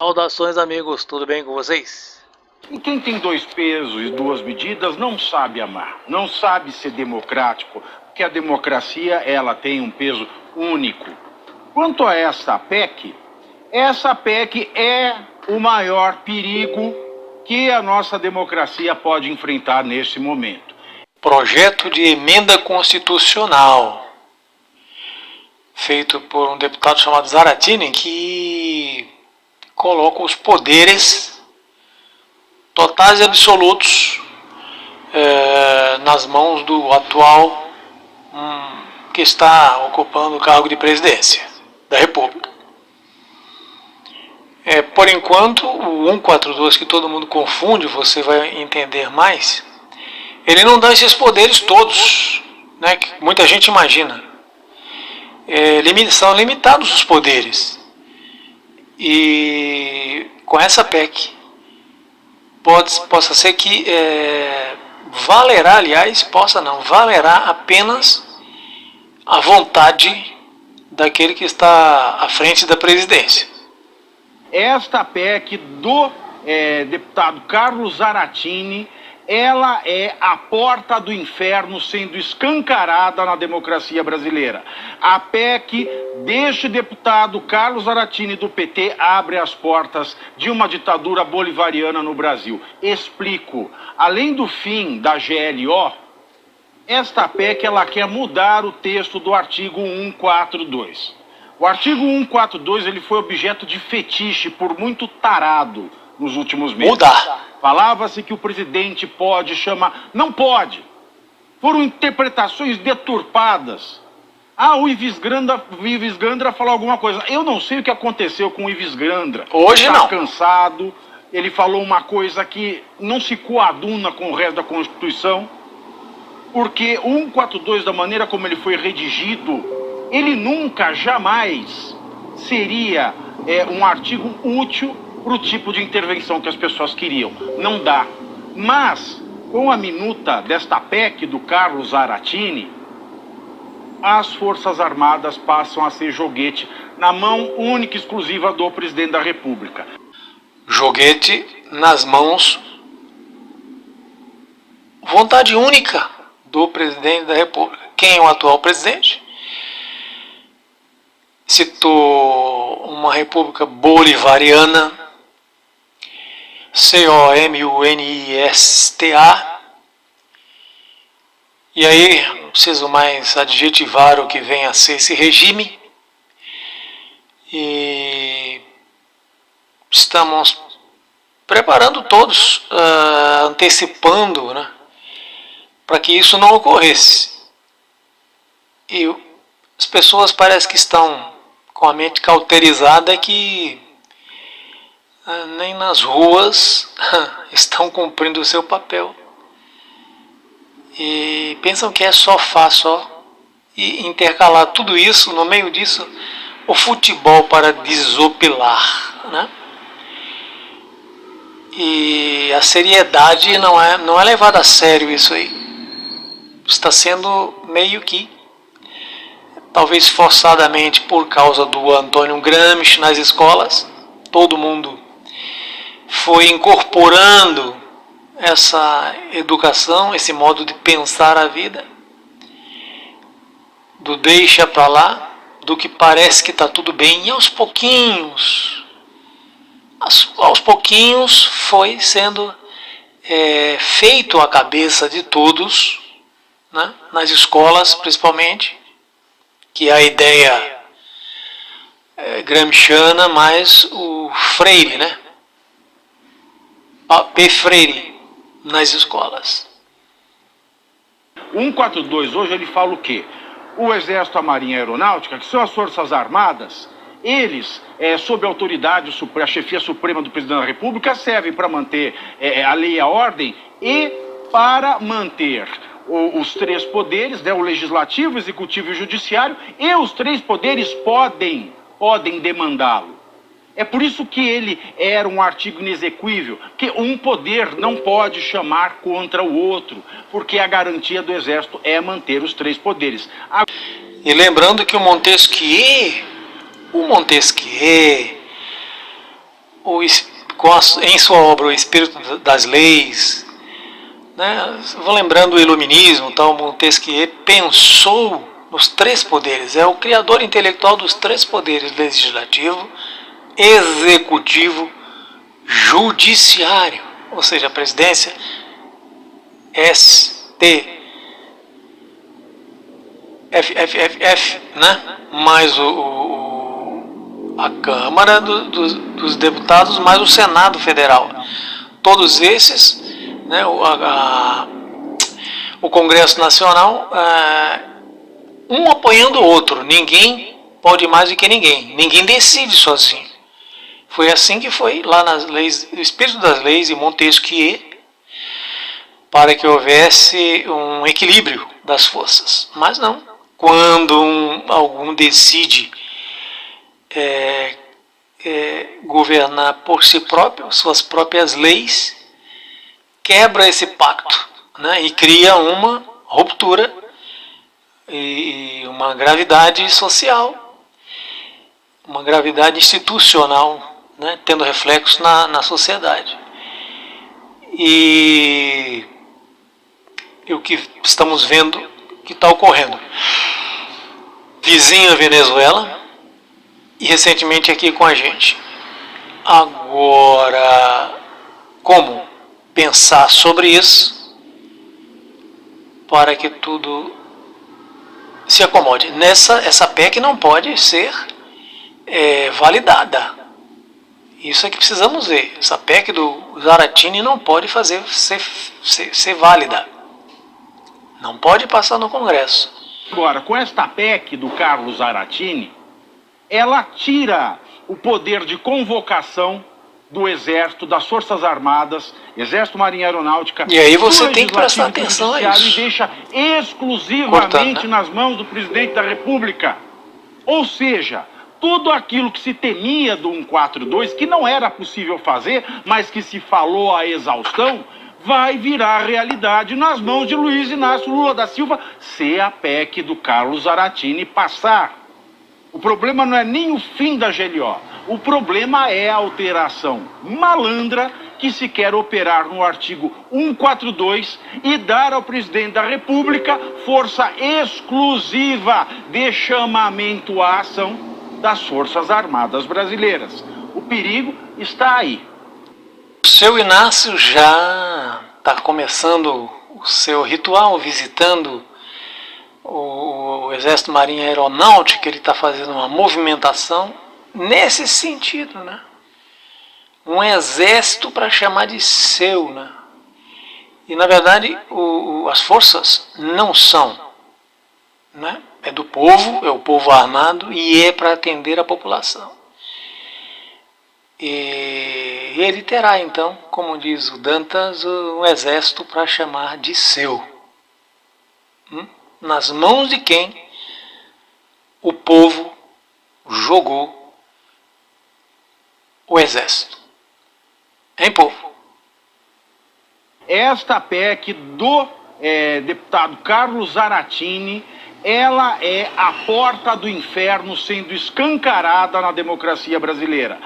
Saudações, amigos, tudo bem com vocês? E quem tem dois pesos e duas medidas não sabe amar, não sabe ser democrático, porque a democracia ela tem um peso único. Quanto a essa PEC é o maior perigo que a nossa democracia pode enfrentar neste momento. Projeto de emenda constitucional feito por um deputado chamado Zaratini, que coloca os poderes totais e absolutos nas mãos do atual que está ocupando o cargo de presidência da República. Por enquanto, o 142, que todo mundo confunde, você vai entender mais, ele não dá esses poderes todos, né, que muita gente imagina. São limitados os poderes. E com essa PEC, possa ser que valerá apenas a vontade daquele que está à frente da presidência. Esta PEC do deputado Carlos Zaratini, ela é a porta do inferno sendo escancarada na democracia brasileira. A PEC deste deputado Carlos Zaratini do PT abre as portas de uma ditadura bolivariana no Brasil. Explico. Além do fim da GLO, esta PEC ela quer mudar o texto do artigo 142. O artigo 142 ele foi objeto de fetiche por muito tarado nos últimos meses. Mudar. Falava-se que o presidente pode chamar... Não pode. Foram interpretações deturpadas. O Ives Gandra falou alguma coisa. Eu não sei o que aconteceu com o Ives Gandra. Hoje Está não. cansado. Ele falou uma coisa que não se coaduna com o resto da Constituição. Porque o 142, da maneira como ele foi redigido, ele nunca, jamais seria um artigo útil para o tipo de intervenção que as pessoas queriam. Não dá. Mas, com a minuta desta PEC do Carlos Zaratini, as Forças Armadas passam a ser joguete na mão única e exclusiva do presidente da República. Joguete nas mãos, vontade única do presidente da República. Quem é o atual presidente? Citou uma república bolivariana, COMUNISTA, e aí não preciso mais adjetivar o que vem a ser esse regime, e estamos preparando todos, antecipando, né, para que isso não ocorresse. E as pessoas parecem que estão com a mente cauterizada que nem nas ruas estão cumprindo o seu papel. E pensam que é sofá só. E intercalar tudo isso, no meio disso, o futebol para desopilar, né? E a seriedade não é levada a sério isso aí. Está sendo meio que, talvez forçadamente por causa do Antônio Gramsci nas escolas, todo mundo foi incorporando essa educação, esse modo de pensar a vida, do deixa pra lá, do que parece que está tudo bem, e aos pouquinhos foi sendo feito a cabeça de todos, né, nas escolas principalmente, que é a ideia gramsciana mais o Freire, né? P. Freire nas escolas. O 142 hoje ele fala o quê? O Exército, a Marinha e a Aeronáutica, que são as Forças Armadas, eles, sob a autoridade, a chefia suprema do presidente da República, servem para manter a lei e a ordem e para manter os três poderes, né, o legislativo, o executivo e o judiciário, e os três poderes podem demandá-lo. É por isso que ele era um artigo inexequível, que um poder não pode chamar contra o outro, porque a garantia do Exército é manter os três poderes. E lembrando que o Montesquieu em sua obra O Espírito das Leis, né? Vou lembrando o Iluminismo, tal, Montesquieu pensou nos três poderes, é o criador intelectual dos três poderes: legislativo, executivo, judiciário, ou seja, a presidência, FFF, né? Mais a Câmara dos Deputados, mais o Senado Federal. Todos esses, né? O Congresso Nacional, um apoiando o outro. Ninguém pode mais do que ninguém. Ninguém decide sozinho. Foi assim que foi lá nas leis, o Espírito das Leis e Montesquieu, para que houvesse um equilíbrio das forças. Mas não. Quando algum decide governar por si próprio, suas próprias leis, quebra esse pacto, né, e cria uma ruptura e uma gravidade social, uma gravidade institucional, né, tendo reflexo na sociedade. E o que estamos vendo que está ocorrendo. Vizinha Venezuela e recentemente aqui com a gente. Agora, como pensar sobre isso para que tudo se acomode? Essa PEC não pode ser validada. Isso é que precisamos ver. Essa PEC do Zaratini não pode ser válida. Não pode passar no Congresso. Agora, com esta PEC do Carlos Zaratini, ela tira o poder de convocação do Exército, das Forças Armadas, Exército, Marinha Aeronáutica... E aí você tem que prestar atenção a isso. E deixa exclusivamente nas mãos do Presidente da República. Ou seja, tudo aquilo que se temia do 142, que não era possível fazer, mas que se falou à exaustão, vai virar realidade nas mãos de Luiz Inácio Lula da Silva, se a PEC do Carlos Zaratini passar. O problema não é nem o fim da GLO, o problema é a alteração malandra que se quer operar no artigo 142 e dar ao presidente da República força exclusiva de chamamento à ação das Forças Armadas Brasileiras. O perigo está aí. O seu Inácio já está começando o seu ritual, visitando o Exército, Marinha e Aeronáutica. Ele está fazendo uma movimentação nesse sentido, né? Um exército para chamar de seu, né? E na verdade as forças não são, né? É do povo, é o povo armado e é para atender a população. E ele terá então, como diz o Dantas, um exército para chamar de seu. Nas mãos de quem o povo jogou o exército. Hein, povo? Esta PEC do deputado Carlos Zaratini, ela é a porta do inferno sendo escancarada na democracia brasileira.